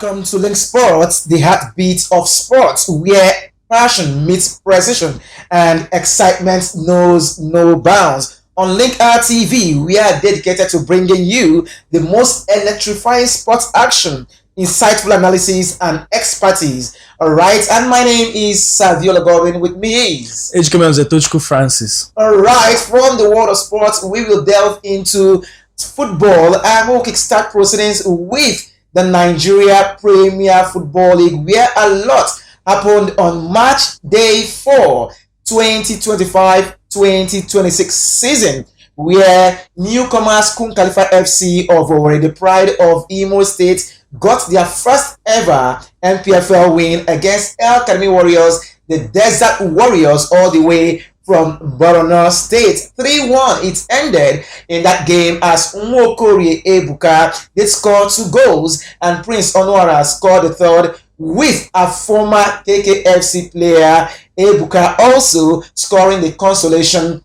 welcome to Link Sports, the heartbeat of sports, where passion meets precision and excitement knows no bounds. On Linkhour TV, we are dedicated to bringing you the most electrifying sports action, insightful analysis, and expertise. All right, and my name is Saviola Godwin. With me is Ejikeme Francis. All right, from the world of sports, we will delve into football and we'll kickstart proceedings with the Nigeria Premier Football League, where a lot happened on match day 4, 2025-2026 season, where newcomers Kun Khalifa FC of Owerri, the pride of Imo State, got their first ever NPFL win against El Academy Warriors, the Desert Warriors, all the way from Borno State. 3-1 it ended in that game as Nwokori Ebuka did score 2 goals and Prince Onwara scored the third, with a former KKFC player Ebuka also scoring the consolation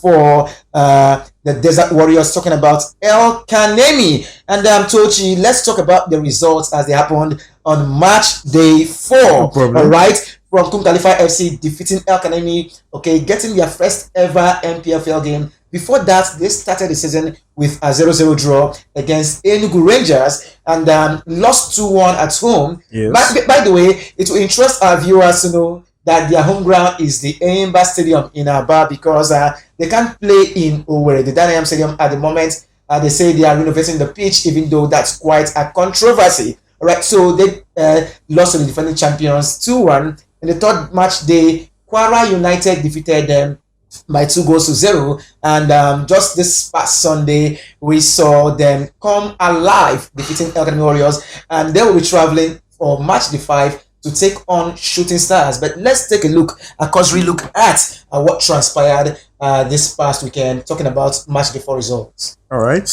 for the Desert Warriors, talking about El Kanemi. And Tochi, let's talk about the results as they happened on match day 4. No problem. All right, from Kun Khalifa FC defeating El Kanemi, getting their first ever NPFL game. Before that, they started the season with a 0-0 draw against Enugu Rangers and lost 2-1 at home. Yes. By the way, it will interest our viewers to know that their home ground is the Enyimba Stadium in Aba, because they can't play in Owerri, the Dynam Stadium at the moment. They say they are renovating the pitch, even though that's quite a controversy. All right, so they lost to the defending champions 2-1. In the third match day, Kwara United defeated them by 2-0, and just this past Sunday we saw them come alive, defeating El Academy Warriors, and they will be traveling for match day 5 to take on Shooting Stars. But let's take a cursory look at what transpired this past weekend, talking about match day 4 results. All right.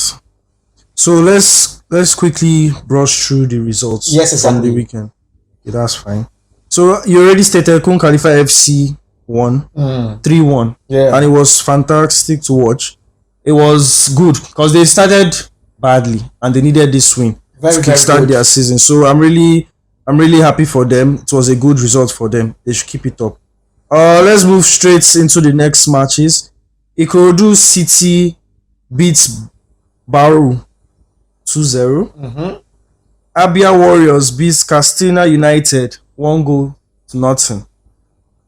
So let's quickly brush through the results. Yes, exactly. From the weekend. Yeah, that's fine. So you already stated Kun Khalifa FC won 3-1. Yeah. And it was fantastic to watch. It was good because they started badly and they needed this win to kickstart their season. So I'm really happy for them. It was a good result for them. They should keep it up. Let's move straight into the next matches. Ikorodu City beats Baru 2-0. Abia Warriors beats Castina United 1-0.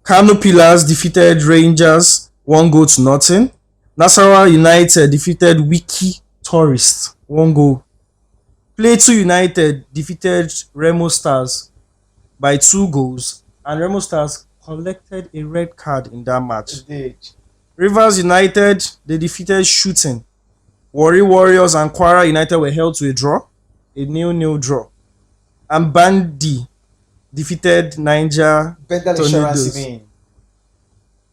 Kano Pillars defeated Rangers 1-0. Nasarawa United defeated Wiki Tourist 1-0. Plateau United defeated Remo Stars by 2 goals, and Remo Stars collected a red card in that match. Indeed. Rivers United, they defeated Shooting. Warri Warriors and Kwara United were held to a 0-0 draw. And Bandi defeated Niger Bendel Tornadoes. Insurance, you mean?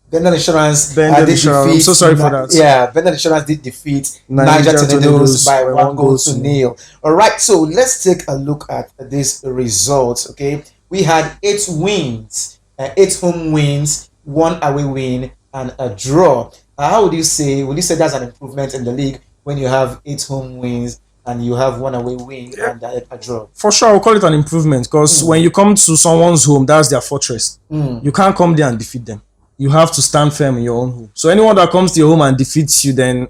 Bendel Insurance. Bendel Insurance. I'm so sorry for that. Yeah, Bendel Insurance did defeat Niger Tornadoes by 1-0. All right, so let's take a look at these results. We had 8 wins, 8 home wins, 1 away win, and a draw. How would you say? Would you say that's an improvement in the league when you have 8 home wins and you have 1 away win and a draw? For sure, I'll call it an improvement because when you come to someone's home, that's their fortress. You can't come there and defeat them. You have to stand firm in your own home. So anyone that comes to your home and defeats you, then...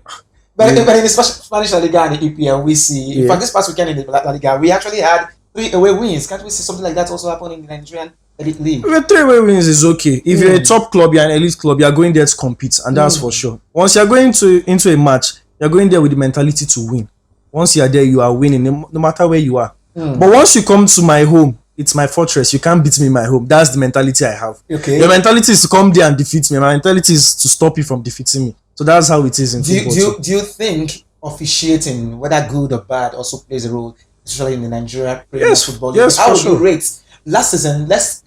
But in the Spanish La Liga and the EPL, we see... In fact, this past weekend in the La Liga, we actually had 3 away wins. Can't we see something like that also happen in the Nigerian Elite League? With 3 away wins is okay. If you're a top club, you're an elite club, you're going there to compete, and that's for sure. Once you're going into a match, you're going there with the mentality to win. Once you're there, you are winning, no matter where you are. But once you come to my home, it's my fortress. You can't beat me in my home. That's the mentality I have. Your mentality is to come there and defeat me. My mentality is to stop you from defeating me. So that's how it is in football. Do you think officiating, whether good or bad, also plays a role, especially in the Nigeria Premier Football League? Yes, how for sure. you rate last season? Let's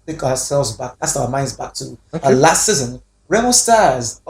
take ourselves back. Cast our minds back to last season. Remo Stars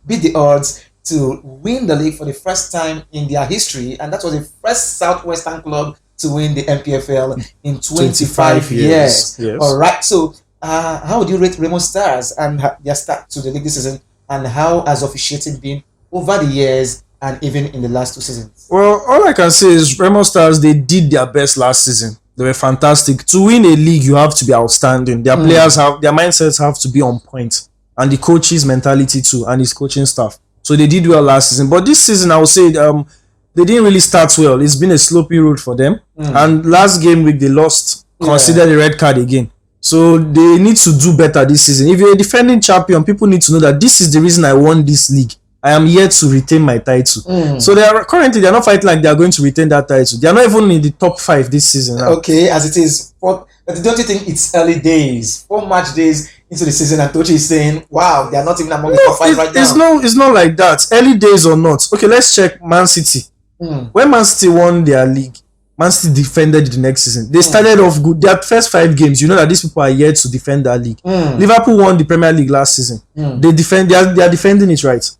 beat the odds to win the league for the first time in their history, and that was the first Southwestern club to win the NPFL in 25 years. Yes. All right, so how would you rate Remo Stars and their start to the league this season, and how has officiating been over the years and even in the last 2 seasons? Well, all I can say is Remo Stars, they did their best last season. They were fantastic. To win a league, you have to be outstanding. Their players have their mindsets have to be on point, and the coach's mentality too, and his coaching staff. So they did well last season. But this season, I would say they didn't really start well. It's been a sloppy road for them. And last game week they lost, considered a red card again. So they need to do better this season. If you're a defending champion, people need to know that this is the reason I won this league. I am here to retain my title. So they are currently not fighting like they are going to retain that title. They are not even in the top 5 this season now. Okay, as it is. But don't you think it's early days, 4 match days into the season, and Tochi is saying, "Wow, they are not even among the top 5 right now." It's not like that. Early days or not. Okay, let's check Man City. When Man City won their league, Man City defended the next season. They started off good. Their first 5 games, you know that these people are yet to defend that league. Liverpool won the Premier League last season. They are defending it right.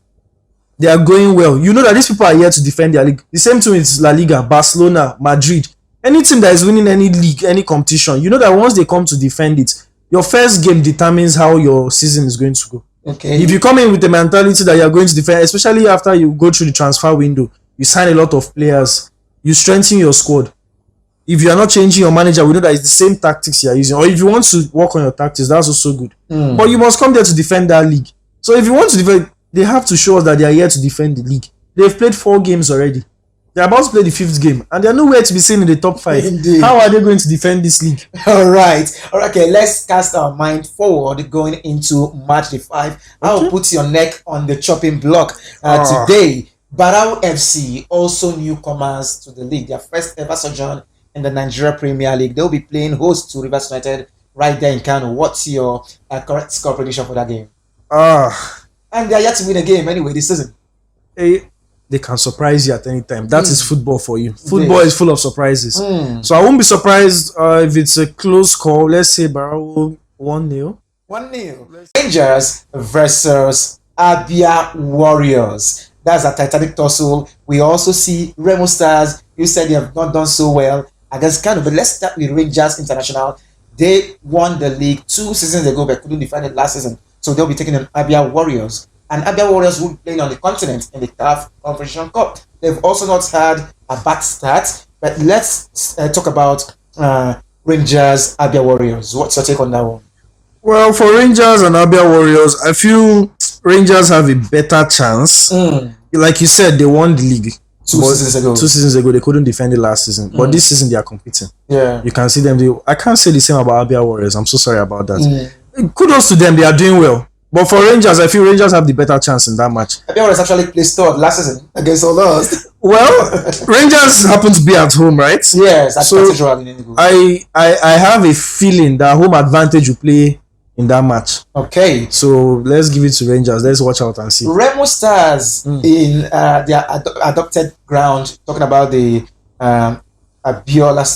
They are going well. You know that these people are here to defend their league. The same thing with La Liga, Barcelona, Madrid. Any team that is winning any league, any competition, you know that once they come to defend it, your first game determines how your season is going to go. Okay. If you come in with the mentality that you are going to defend, especially after you go through the transfer window, you sign a lot of players, you strengthen your squad. If you are not changing your manager, we know that it's the same tactics you are using. Or if you want to work on your tactics, that's also good. But you must come there to defend that league. So if you want to defend, they have to show us that they are here to defend the league. They've played 4 games already. They're about to play the 5th game, and they're nowhere to be seen in the top 5. Indeed. How are they going to defend this league? All right. Okay, let's cast our mind forward going into match day 5. I'll put your neck on the chopping block today. Barao FC, also newcomers to the league, their first ever sojourn in the Nigeria Premier League. They'll be playing host to Rivers United right there in Kano. What's your correct score prediction for that game? And they're yet to win a game anyway this season. They can surprise you at any time. That is football for you. Football is full of surprises. So I won't be surprised if it's a close call. Let's say Barrow 1-0. 1-0. Rangers versus Abia Warriors. That's a Titanic tussle. We also see Remo Stars. You said they have not done so well against Kano, but let's start with Rangers International. They won the league 2 seasons ago, but couldn't defend it last season. So they'll be taking on Abia Warriors. And Abia Warriors will be playing on the continent in the CAF Confederation Cup. They've also not had a bad start. But let's talk about Rangers, Abia Warriors. What's your take on that one? Well, for Rangers and Abia Warriors, I feel Rangers have a better chance. Like you said, they won the league. 2 seasons ago. 2 seasons ago, they couldn't defend it last season. But this season, they are competing. Yeah. You can see them. I can't say the same about Abia Warriors. I'm so sorry about that. Kudos to them. They are doing well. But for Rangers, I feel Rangers have the better chance in that match. Abia Warriors actually placed third last season against all us. Well, Rangers happen to be at home, right? Yes, that's so cathedral. I have a feeling that home advantage will play in that match. Okay. So let's give it to Rangers. Let's watch out and see. Remo Stars in their adopted ground, talking about the Abiola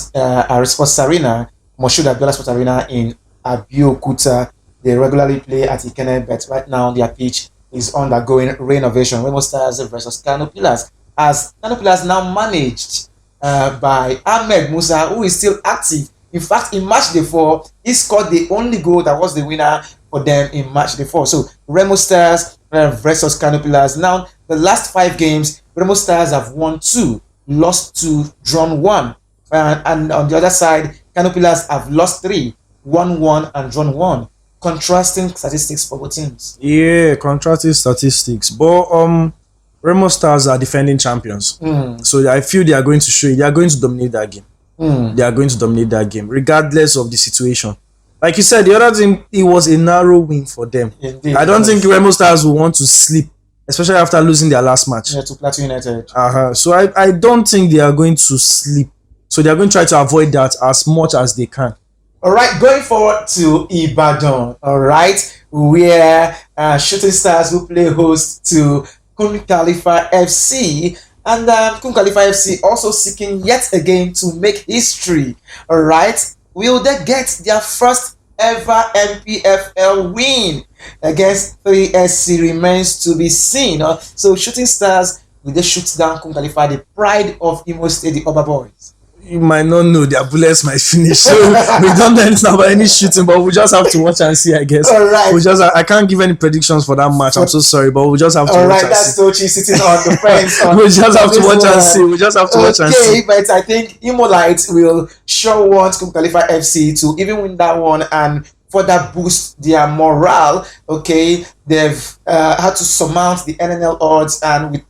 Sports Arena, Moshood Abiola Sports Arena in Abeokuta. They regularly play at Ikene, but right now their pitch is undergoing renovation. Remo Stars versus Kano Pillars. As Kano Pillars now managed by Ahmed Musa, who is still active. In fact, in match day 4, he scored the only goal that was the winner for them in match day 4. So Remo Stars versus Kano Pillars. Now, the last 5 games, Remo Stars have won 2, lost 2, drawn 1. And on the other side, Kano Pillars have lost 3, won 1, and drawn 1. Contrasting statistics for both teams. Yeah, contrasting statistics. But Remo Stars are defending champions. So I feel they are going to show you. They are going to dominate that game. They are going to dominate that game, regardless of the situation. Like you said, the other team, it was a narrow win for them. Indeed, I don't think Remo Stars will want to sleep, especially after losing their last match. Yeah, to Plateau United. So I don't think they are going to sleep. So they are going to try to avoid that as much as they can. All right, going forward to Ibadan, all right, where Shooting Stars will play host to Kun Khalifa FC. And Kun Khalifa FC also seeking yet again to make history, all right? Will they get their first ever MPFL win against 3SC remains to be seen. So Shooting Stars, will they shoot down Kun Khalifa, the pride of Imo State, the Oba Boys? You might not know, their bullets might finish. So we don't know anything about any shooting, but we just have to watch and see, I guess. All right. I can't give any predictions for that match. I'm so sorry, but we just have to watch and see. All right, that's Tochi sitting on the fence. We just have to watch and see. We just have to watch and see. Okay, but I think Imolite will sure want Kum Khalifa FC to even win that one and further boost their morale. Okay, they've had to surmount the NNL odds, and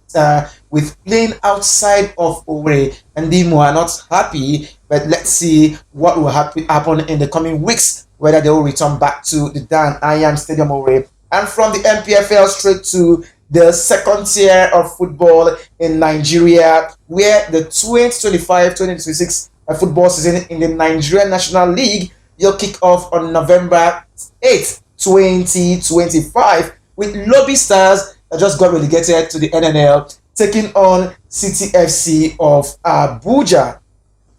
with playing outside of Owerri, and Dimo are not happy. But let's see what will happen in the coming weeks, whether they will return back to the Dan Ayam Stadium Owerri. And from the MPFL straight to the second tier of football in Nigeria, where the 2025-2026 football season in the Nigerian National League will kick off on November 8th, 2025, with Lobby Stars that just got relegated to the NNL, taking on City FC of Abuja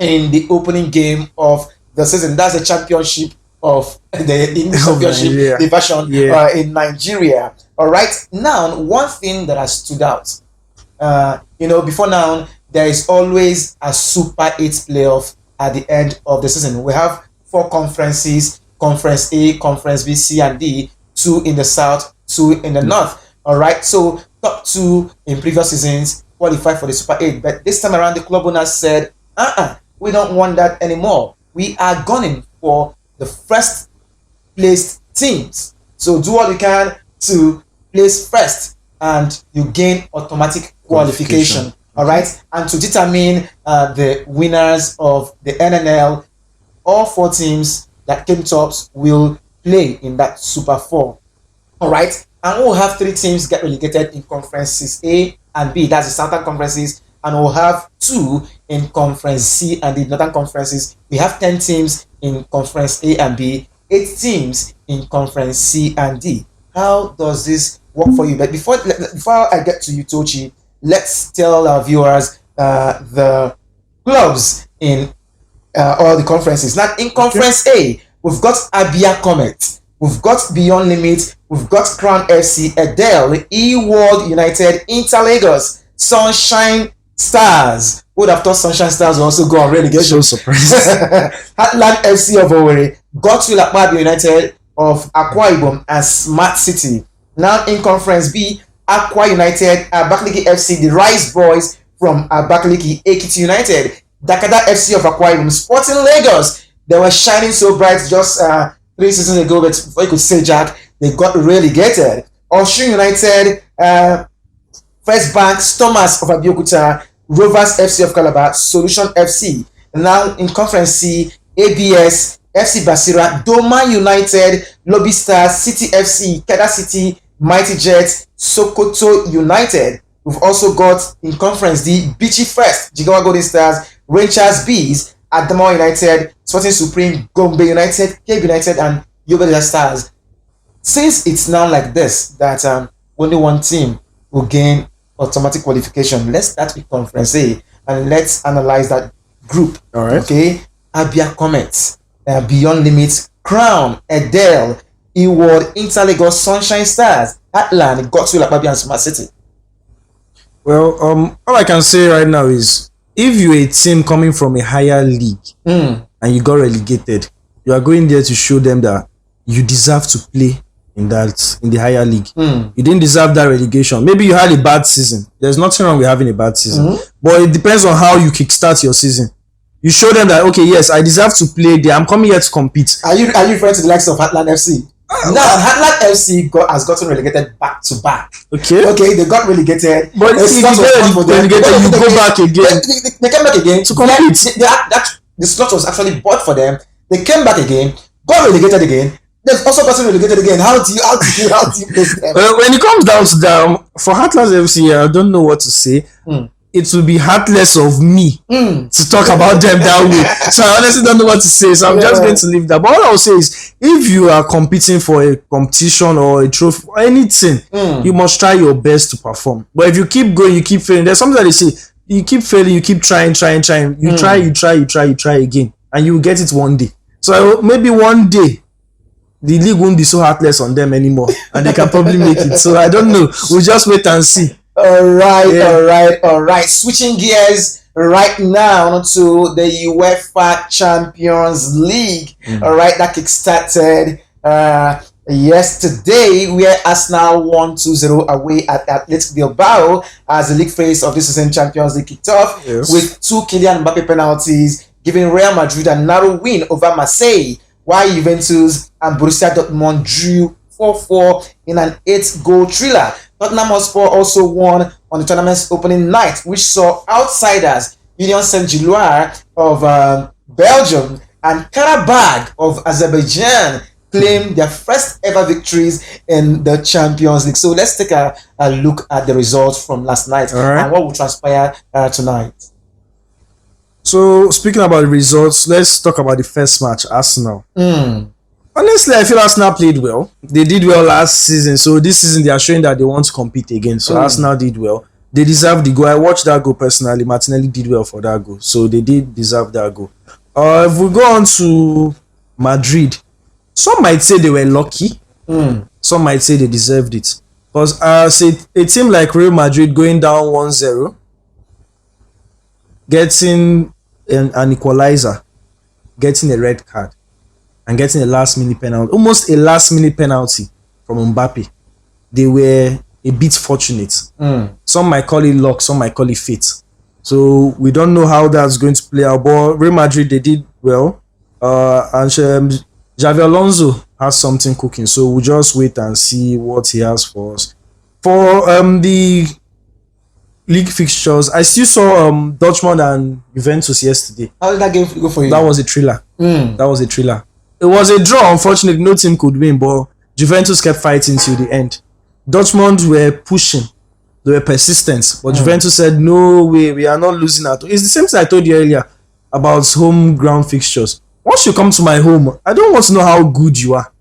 in the opening game of the season. That's the championship of the English Championship division in Nigeria. All right. Now, one thing that has stood out, before now, there is always a Super 8 playoff at the end of the season. We have 4 conferences: Conference A, Conference B, C, and D. 2 in the south, 2 in the north. All right. So top 2 in previous seasons qualify for the Super 8, but this time around, the club owners said, we don't want that anymore. We are gunning for the first placed teams. So do what you can to place first, and you gain automatic qualification. All right. And to determine the winners of the NNL, all 4 teams that came tops will play in that Super 4. All right. And we'll have 3 teams get relegated in conferences A and B. That's the Southern conferences. And we'll have 2 in Conference C and the Northern conferences. We have 10 teams in Conference A and B, 8 teams in Conference C and D. How does this work for you? But before I get to you, Tochi, let's tell our viewers the clubs in all the conferences. Now, in Conference A, we've got Abia Comet, we've got Beyond Limit, we've got Crown FC, Edel, E-World United, Inter Lagos, Sunshine Stars. Who would have thought Sunshine Stars will also go on relegation? So surprised. Heartland FC of Owerri, Godswill Akpabio United of Akwa Ibom, and Smart City. Now in Conference B, Akwa United, Abakaliki FC, the Rice Boys from Abakaliki, Ekiti United, Dakada FC of Akwa Ibom, Sporting Lagos. They were shining so bright just 3 seasons ago, but before you could say Jack, they got relegated. Osun United, First Bank, Stormers of Abeokuta, Rovers FC of Calabar, Solution FC. Now in Conference C, ABS, FC Basira, Doma United, Lobby Stars, City FC, Keda City, Mighty Jets, Sokoto United. We've also got in Conference D, Bichi First, Jigawa Golden Stars, Rangers Bees, Adamawa United, Sporting Supreme, Gombe United, Cape United, and Yobe Stars. Since it's now like this, that only one team will gain automatic qualification, let's start with Conference A and let's analyze that group. All right. Okay. Abia Comets, Beyond Limits, Crown, Edel, E-World, Inter Lagos, Sunshine Stars, Heartland, Godswill Akpabio, and Smart City. Well, all I can say right now is, if you're a team coming from a higher league and you got relegated, you are going there to show them that you deserve to play in the higher league. You didn't deserve that relegation. Maybe you had a bad season. There's nothing wrong with having a bad season, but it depends on how you kickstart your season. You show them that, okay, yes, I deserve to play there. I'm coming here to compete. Are you referring to the likes of Heartland FC? Now, Heartland FC has gotten relegated back to back. Okay, they got relegated. But if you get relegated, you go back again. They came back again to compete. The slot was actually bought for them. They came back again, got relegated again. They've also gotten relegated again. How do you place them? When it comes down to them, for Heartland FC, I don't know what to say. It will be heartless of me to talk about them that way. So I honestly don't know what to say. So I'm just going to leave that. But all I will say is, if you are competing for a competition or a trophy or anything, you must try your best to perform. But if you keep going, you keep failing. There's something that they say, you keep failing, you keep trying. You try again. And you will get it one day. So maybe one day, the league won't be so heartless on them anymore. And they can probably make it. So I don't know. We'll just wait and see. Yeah. All right. Switching gears right now to the UEFA Champions League. All right, that kick-started yesterday, where Arsenal won 2-0 away at Athletic Bilbao as the league phase of this season Champions League kicked off Yes. with two Kylian Mbappe penalties, giving Real Madrid a narrow win over Marseille, while Juventus and Borussia Dortmund drew 4-4 in an 8-goal thriller. Tottenham Hotspur also won on the tournament's opening night, which saw outsiders Union Saint-Gilloise of Belgium and Karabakh of Azerbaijan claim their first ever victories in the Champions League. So let's take a look at the results from last night and what will transpire tonight. So speaking about the results, let's talk about the first match, Arsenal. Honestly, I feel Arsenal played well. They did well last season, so this season they are showing that they want to compete again. So Arsenal did well. They deserve the goal. I watched that goal personally. Martinelli did well for that goal, so they did deserve that goal. If we go on to Madrid, some might say they were lucky. Some might say they deserved it. Because a team like Real Madrid going down 1-0, getting an equalizer, getting a red card, and getting a last-minute penalty, almost a last-minute penalty from Mbappe, they were a bit fortunate. Some might call it luck, some might call it fate. So we don't know how that's going to play out. But Real Madrid, they did well. And Xavi Alonso has something cooking. So we'll just wait and see what he has for us. For the league fixtures, I still saw Dortmund and Juventus yesterday. How did that game go for you? That was a thriller. That was a thriller. It was a draw. Unfortunately, no team could win, but Juventus kept fighting till the end. Dortmund were pushing. They were persistent. But Juventus said, no way, we are not losing at all. It's the same thing I told you earlier about home ground fixtures. Once you come to my home, I don't want to know how good you are.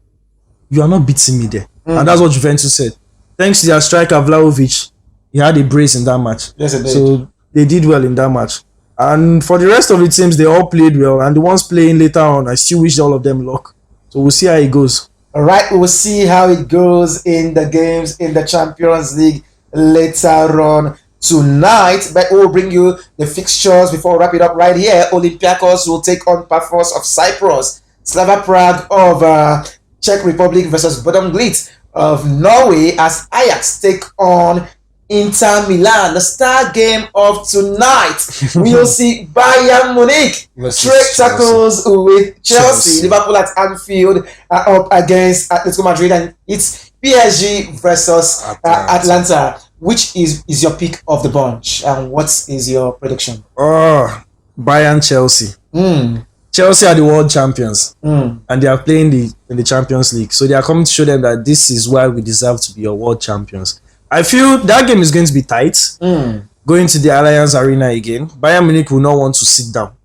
You are not beating me there. And that's what Juventus said. Thanks to their striker, Vlahovic, he had a brace in that match. Yes, it did. So they did well in that match. And for the rest of the teams, they all played well. And the ones playing later on, I still wish all of them luck. So we'll see how it goes. All right, we'll see how it goes in the games in the Champions League later on tonight. But we'll bring you the fixtures before we wrap it up right here. Olympiacos will take on Paphos of Cyprus. Slava Prague of Czech Republic versus Bodø Glimt of Norway as Ajax take on Inter Milan. The star game of tonight. We'll see Bayern Munich trade tackles with Chelsea. Liverpool at Anfield up against Atletico Madrid, and it's PSG versus Atlanta. Which is your pick of the bunch, and what is your prediction? Bayern Chelsea. Chelsea are the world champions, and they are playing in the Champions League. So they are coming to show them that this is why we deserve to be your world champions. I feel that game is going to be tight. Going to the Allianz Arena again. Bayern Munich will not want to sit down,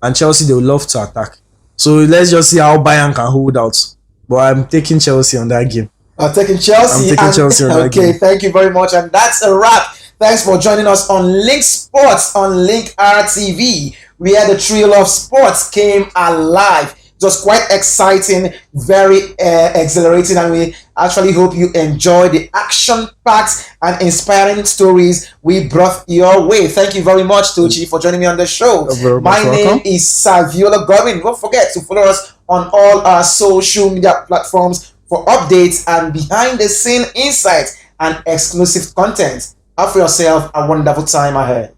and Chelsea, they will love to attack. So let's just see how Bayern can hold out. But I'm taking Chelsea on that game. I'm taking Chelsea. I'm taking Chelsea on that game. Okay, thank you very much, and that's a wrap. Thanks for joining us on Link Sports on Linkhour TV, where the thrill of sports came alive. It was quite exciting, very exhilarating, and we actually hope you enjoy the action-packed and inspiring stories we brought your way. Thank you very much, Tochi, for joining me on the show. My name is Saviola Godwin. Don't forget to follow us on all our social media platforms for updates and behind-the-scene insights and exclusive content. Have for yourself a wonderful time ahead.